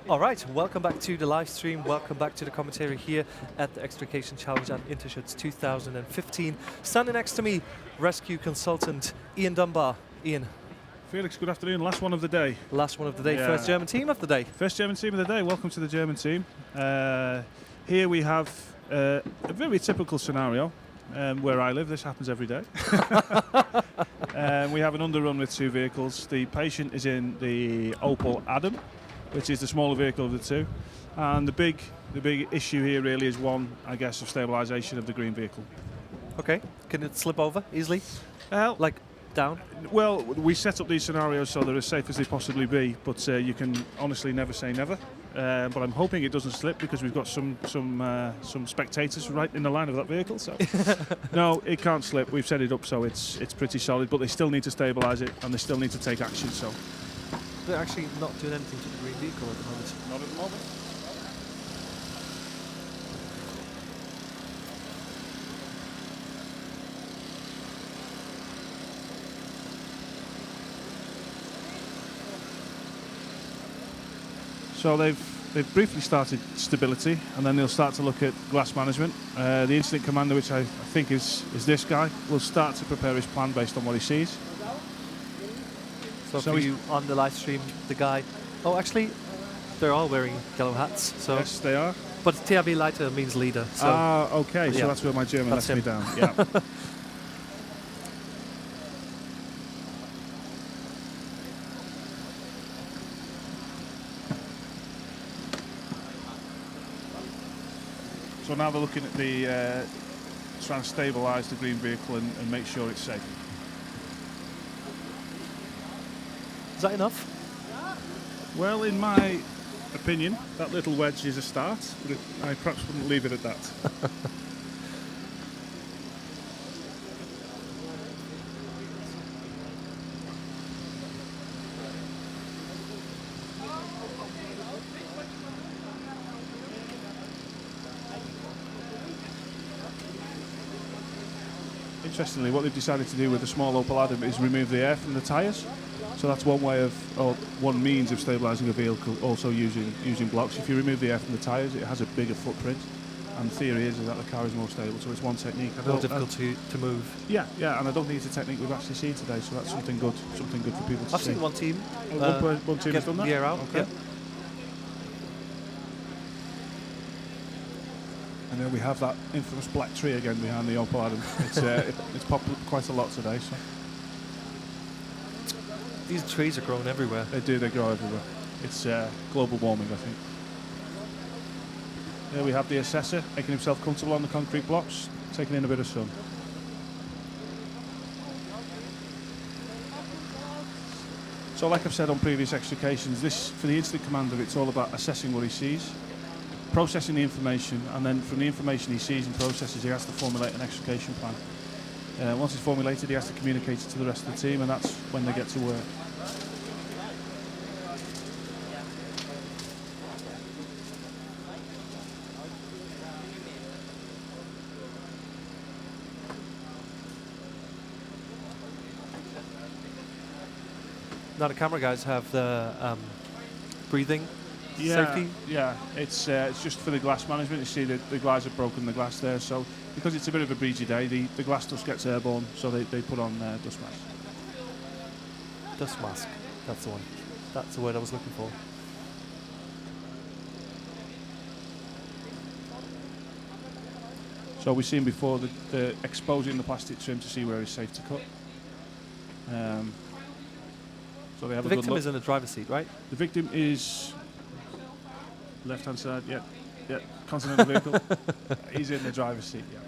All right, welcome back to the live stream. Welcome back to the commentary here at the Extrication Challenge at Interschutz 2015. Standing next to me, rescue consultant Ian Dunbar. Ian. Felix, good afternoon. Last one of the day. Last one of the day. Yeah. First German team of the day. First German team of the day. Welcome to the German team. Here we have a very typical scenario. Where I live, this happens every day. We have an underrun with two vehicles. The patient is in the Opel Adam, which is the smaller vehicle of the two. And the big issue here really is one, I guess, of stabilisation of the green vehicle. Okay. Can it slip over easily? Like down? Well, we set up these scenarios so they're as safe as they possibly be, but you can honestly never say never. But I'm hoping it doesn't slip because we've got some spectators right in the line of that vehicle. So no, it can't slip. We've set it up so it's pretty solid, but they still need to stabilise it and they still need to take action. So they're actually not doing anything to the green vehicle at the moment. Not at the moment. So they've briefly started stability, and then they'll start to look at glass management. The incident commander, which I think is this guy, will start to prepare his plan based on what he sees. So for you on the live stream, the guy... Oh, actually, they're all wearing yellow hats. So yes, they are. But TRB Leiter means leader. So okay, so that's where my German lets me down. Yeah. So now they're looking at the trying to stabilise the green vehicle and make sure it's safe. Is that enough? Well, in my opinion, that little wedge is a start, but I perhaps wouldn't leave it at that. Interestingly, what they've decided to do with the small Opel Adam is remove the air from the tyres. So that's one way of, or one means of stabilising a vehicle, also using blocks. If you remove the air from the tyres, it has a bigger footprint. And the theory is that the car is more stable, so it's one technique. More difficult to move. Yeah, and I don't think it's a technique we've actually seen today, so that's something good for people to see. I've seen one team. One team has done that? The air out, okay. Yeah. And then we have that infamous black tree again behind the Opel Adam. It's popped up quite a lot today. So. These trees are growing everywhere. They grow everywhere. It's global warming, I think. Here we have the assessor making himself comfortable on the concrete blocks, taking in a bit of sun. So like I've said on previous extrications, this, for the incident commander, it's all about assessing what he sees, processing the information, and then from the information he sees and processes, he has to formulate an extrication plan. Once it's formulated, he has to communicate it to the rest of the team, and that's when they get to work. Now the camera guys have the breathing safety. Yeah, it's just for the glass management. You see the guys have broken the glass there, so because it's a bit of a breezy day, the glass dust gets airborne, so they put on dust mask. Dust mask, that's the one. That's the word I was looking for. So we've seen before the exposing the plastic trim to see where it's safe to cut. So they have the a good victim look. is in the driver's seat, right? The victim is left-hand side, yeah, continental vehicle. He's in the driver's seat, yeah.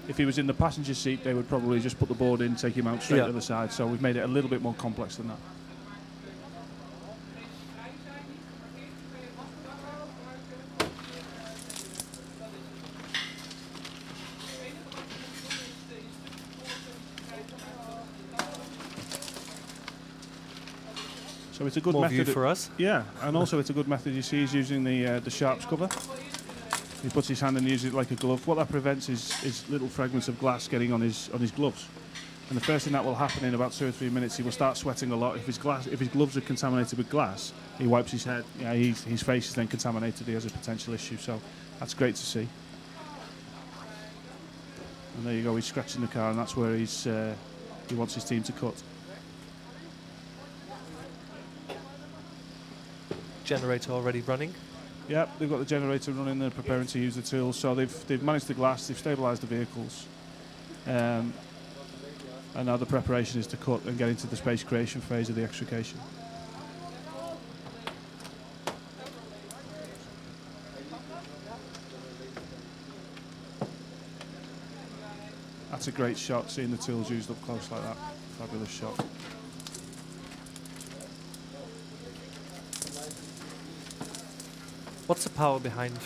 If he was in the passenger seat, they would probably just put the board in, take him out straight to the side. So we've made it a little bit more complex than that. So it's a good method for us. Yeah, and also it's a good method you see is using the sharps cover. He puts his hand and uses it like a glove. What that prevents is little fragments of glass getting on his gloves. And the first thing that will happen in about 2 or 3 minutes, he will start sweating a lot. If his gloves are contaminated with glass, he wipes his head. Yeah, his face is then contaminated. He has a potential issue. So that's great to see. And there you go. He's scratching the car, and that's where he wants his team to cut. Generator already running. Yep, they've got the generator running. They're preparing to use the tools. So they've managed the glass. They've stabilised the vehicles. And now the preparation is to cut and get into the space creation phase of the extrication. That's a great shot, seeing the tools used up close like that. Fabulous shot. What's the power behind?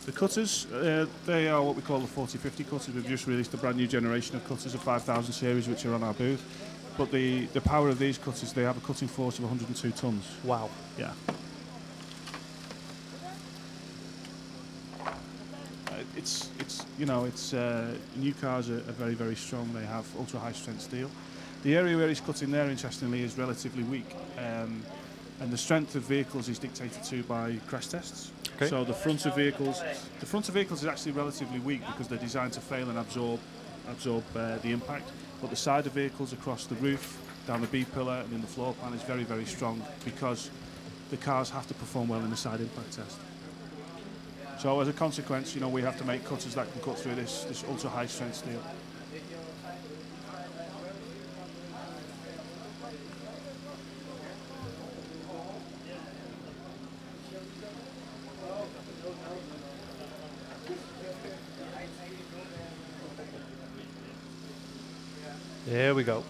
The cutters, they are what we call the 4050 cutters. We've just released a brand new generation of cutters, a 5000 series, which are on our booth. But the power of these cutters, they have a cutting force of 102 tons. Wow. Yeah. New cars are very, very strong. They have ultra high strength steel. The area where he's cutting there, interestingly, is relatively weak. And the strength of vehicles is dictated to by crash tests. Okay. So the front of vehicles is actually relatively weak because they're designed to fail and absorb the impact. But the side of vehicles across the roof, down the B pillar and in the floor plan is very, very strong because the cars have to perform well in the side impact test. So as a consequence, we have to make cutters that can cut through this ultra high strength steel. There we go.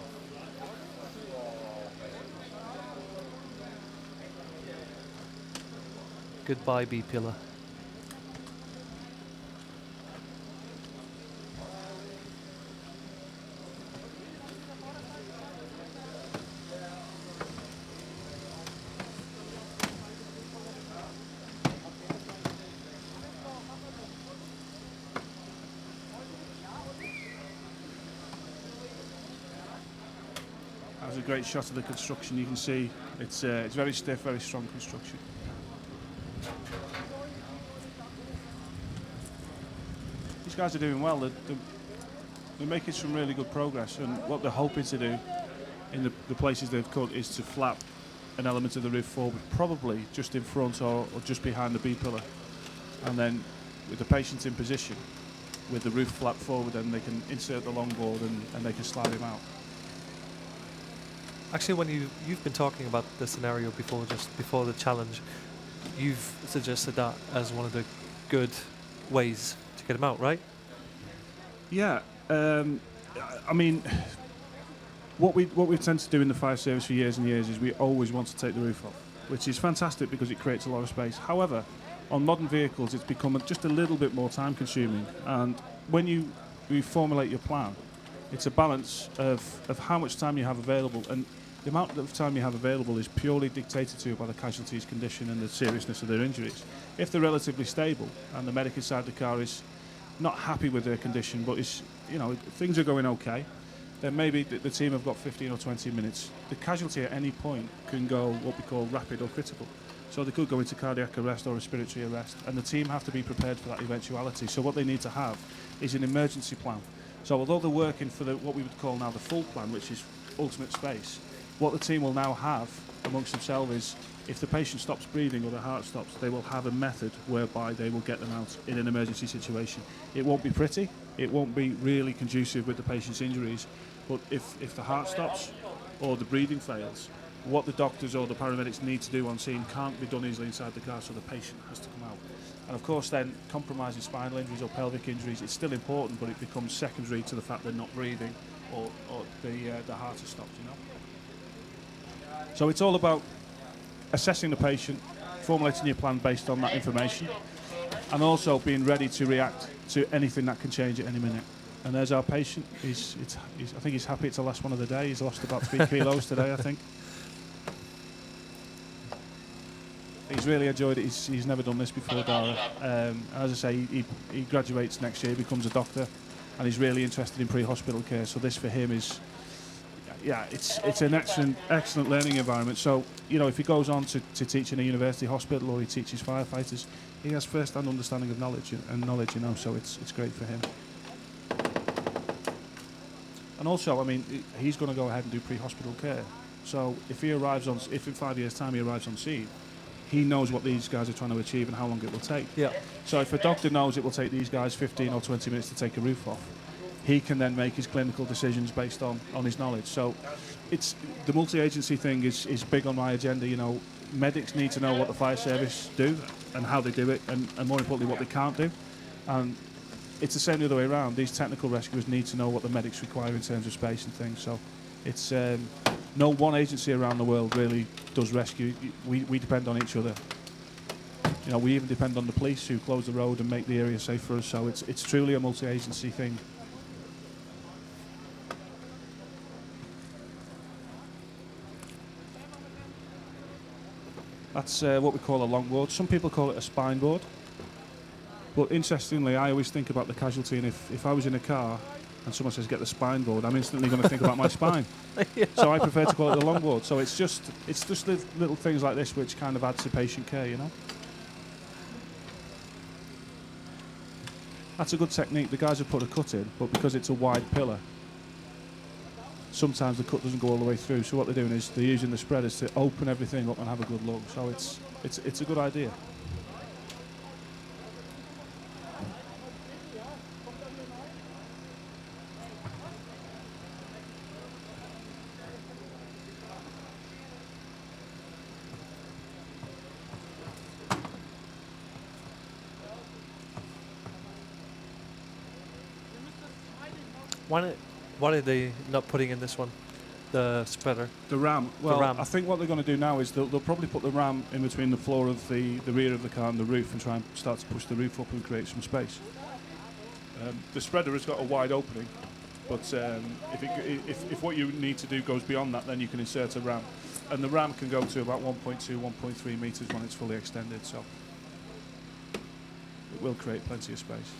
Goodbye, B pillar. That was a great shot of the construction. You can see it's very stiff, very strong construction. These guys are doing well. They're making some really good progress, and what they're hoping to do in the places they've cut is to flap an element of the roof forward, probably just in front or just behind the B pillar, and then with the patient in position, with the roof flap forward, then they can insert the longboard and they can slide him out. Actually, when you've been talking about the scenario before, just before the challenge, you've suggested that as one of the good ways to get him out, right? Yeah, I mean, what we tend to do in the fire service for years and years is we always want to take the roof off, which is fantastic because it creates a lot of space. However, on modern vehicles, it's become just a little bit more time consuming, and when you reformulate your plan, it's a balance of how much time you have available, and the amount of time you have available is purely dictated to you by the casualty's condition and the seriousness of their injuries. If they're relatively stable and the medic inside the car is not happy with their condition, but things are going okay, then maybe the team have got 15 or 20 minutes. The casualty at any point can go what we call rapid or critical. So they could go into cardiac arrest or respiratory arrest, and the team have to be prepared for that eventuality. So what they need to have is an emergency plan. So although they're working for what we would call now the full plan, which is ultimate space, what the team will now have amongst themselves is, if the patient stops breathing or the heart stops, they will have a method whereby they will get them out in an emergency situation. It won't be pretty, it won't be really conducive with the patient's injuries, but if the heart stops or the breathing fails, what the doctors or the paramedics need to do on scene can't be done easily inside the car, so the patient has to come out. And of course then, compromising spinal injuries or pelvic injuries, it's still important, but it becomes secondary to the fact they're not breathing or the heart has stopped, So it's all about assessing the patient, formulating your plan based on that information, and also being ready to react to anything that can change at any minute. And there's our patient. I think he's happy it's the last one of the day. He's lost about 3 kilos today, I think. He's really enjoyed it. He's never done this before, Dara. As I say, he graduates next year, becomes a doctor, and he's really interested in pre-hospital care. So this for him is yeah, it's an excellent learning environment. So, you know, if he goes on to teach in a university hospital or he teaches firefighters, he has first-hand understanding of knowledge, you know, so it's great for him. And also, I mean, he's going to go ahead and do pre-hospital care. So if in 5 years' time he arrives on scene, he knows what these guys are trying to achieve and how long it will take. Yeah. So if a doctor knows it will take these guys 15 or 20 minutes to take a roof off, he can then make his clinical decisions based on his knowledge. So it's the multi-agency thing is big on my agenda. You know, medics need to know what the fire service do and how they do it, and more importantly, what they can't do. And it's the same the other way around. These technical rescuers need to know what the medics require in terms of space and things. So it's no one agency around the world really does rescue. We depend on each other. You know, we even depend on the police who close the road and make the area safe for us. So it's truly a multi-agency thing. That's what we call a longboard. Some people call it a spine board. But interestingly, I always think about the casualty, and if I was in a car and someone says get the spine board, I'm instantly going to think about my spine. Yeah. So I prefer to call it the longboard. So it's just little things like this which kind of add to patient care, you know. That's a good technique. The guys have put a cut in, but because it's a wide pillar, sometimes the cut doesn't go all the way through. So what they're doing is they're using the spreaders to open everything up and have a good look. So it's a good idea. Why are they not putting in this one, the spreader? The ram. Well, the ram. I think what they're going to do now is they'll probably put the ram in between the floor of the rear of the car and the roof and try and start to push the roof up and create some space. The spreader has got a wide opening, but if what you need to do goes beyond that, then you can insert a ram. And the ram can go to about 1.2, 1.3 metres when it's fully extended, so it will create plenty of space.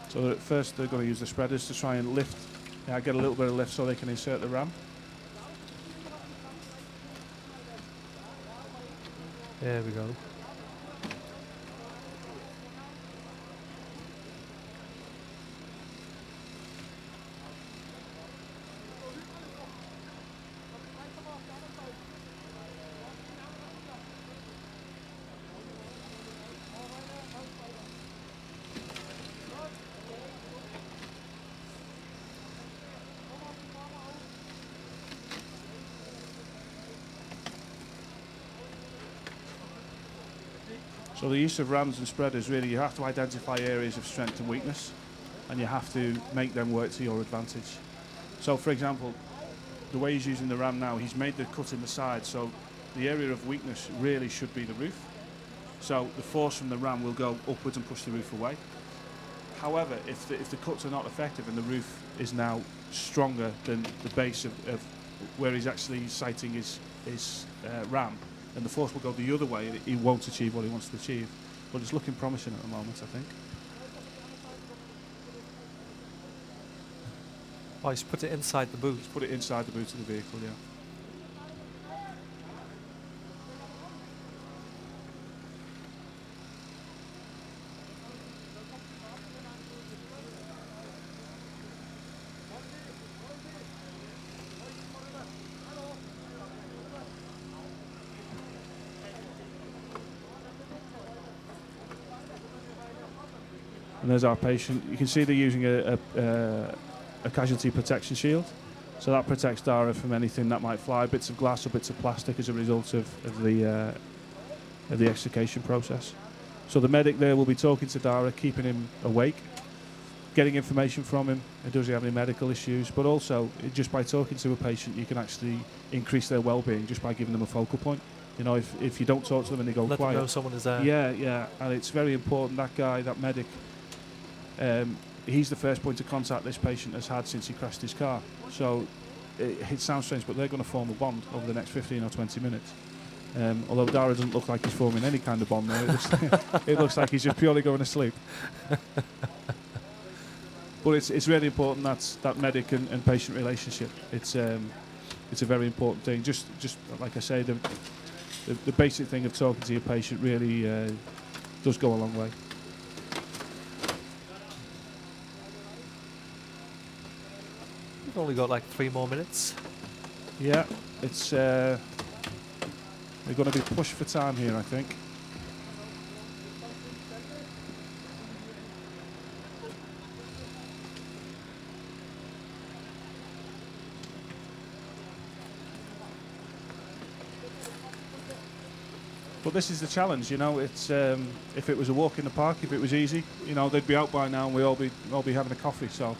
So at first they're going to use the spreaders to try and lift, get a little bit of lift so they can insert the ram. There we go. So the use of rams and spreaders, really, you have to identify areas of strength and weakness, and you have to make them work to your advantage. So, for example, the way he's using the ram now, he's made the cut in the side, so the area of weakness really should be the roof. So the force from the ram will go upwards and push the roof away. However, if the cuts are not effective and the roof is now stronger than the base of where he's actually sighting his ram, and the force will go the other way, and he won't achieve what he wants to achieve. But it's looking promising at the moment, I think. Oh, he's put it inside the boot. He's put it inside the boot of the vehicle, yeah. And there's our patient. You can see they're using a casualty protection shield. So that protects Dara from anything that might fly, bits of glass or bits of plastic as a result of the extrication process. So the medic there will be talking to Dara, keeping him awake, getting information from him, does he have any medical issues, but also just by talking to a patient you can actually increase their well-being just by giving them a focal point. You know, if you don't talk to them and they go quiet. Let them know someone is there. Yeah, and it's very important, that guy, that medic, he's the first point of contact this patient has had since he crashed his car. So it sounds strange, but they're going to form a bond over the next 15 or 20 minutes. Although Dara doesn't look like he's forming any kind of bond there. It looks like he's just purely going to sleep. But it's really important that medic and patient relationship. It's a very important thing. Just like I say, the basic thing of talking to your patient really does go a long way. We've only got like 3 more minutes. Yeah, it's they're going to be pushed for time here, I think. But this is the challenge, you know. It's if it was a walk in the park, if it was easy, you know, they'd be out by now and we'd all be having a coffee. So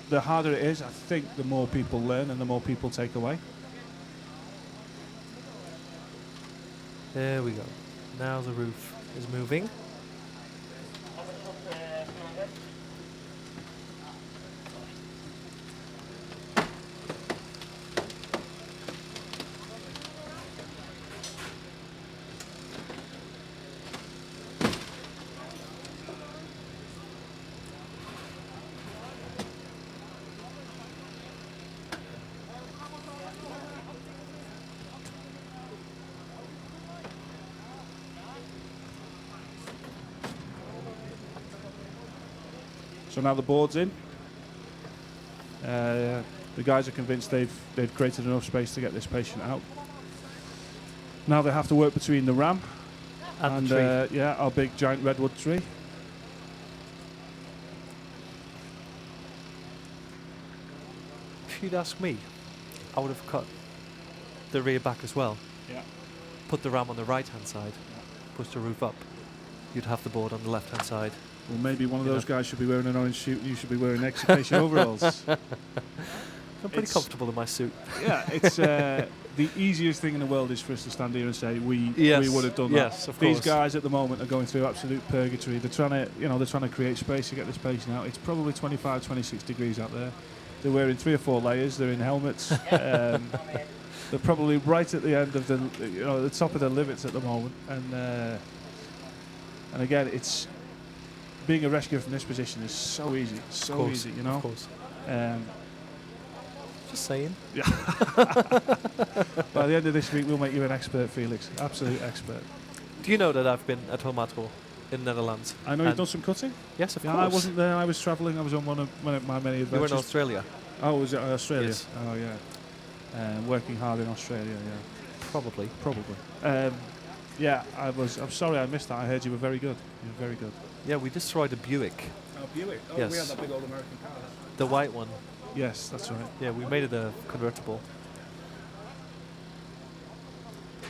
the harder it is, I think, the more people learn and the more people take away. There we go. Now the roof is moving. So now the board's in. The guys are convinced they've created enough space to get this patient out. Now they have to work between the ram and our big giant redwood tree. If you'd ask me, I would have cut the rear back as well. Yeah. Put the ram on the right-hand side, push the roof up. You'd have the board on the left-hand side. Well, maybe one of those guys should be wearing an orange suit and you should be wearing extrication overalls. I'm pretty comfortable in my suit. Yeah, it's the easiest thing in the world is for us to stand here and say we would have done that. Yes, of course. These guys at the moment are going through absolute purgatory. They're trying to create space to get this patient out. It's probably 25, 26 degrees out there. They're wearing 3 or 4 layers. They're in helmets. They're probably right at the end of the top of the limits at the moment. And again, it's being a rescuer from this position is so easy, so easy, you know. Of course. Just saying. Yeah. By the end of this week, we'll make you an expert, Felix. Absolute expert. Do you know that I've been at Holmatro in the Netherlands? I know you've done some cutting. Yes, of course. I wasn't there. I was travelling. I was on one of my many adventures. You were in Australia? Oh, was it Australia? Yes. Oh, yeah. Working hard in Australia, yeah. Probably. Yeah, I'm sorry I missed that. I heard you were very good. You were very good. Yeah, we destroyed a Buick. Oh, Buick. Oh, yes. We had that big old American car. The white one. Yes, that's right. Yeah, we made it a convertible.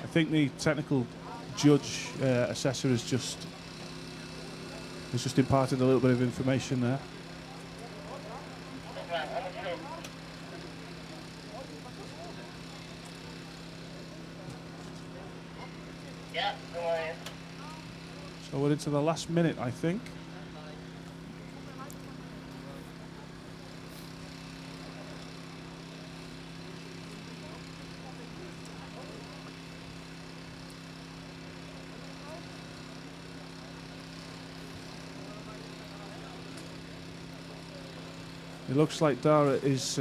I think the technical judge assessor has just imparted a little bit of information there. So we're into the last minute, I think. It looks like Dara is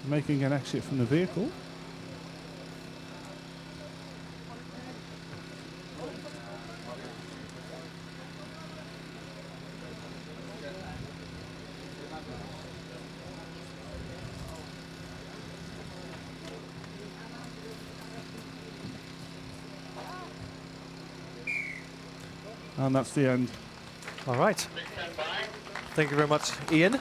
making an exit from the vehicle. And that's the end. All right. Thank you very much, Ian.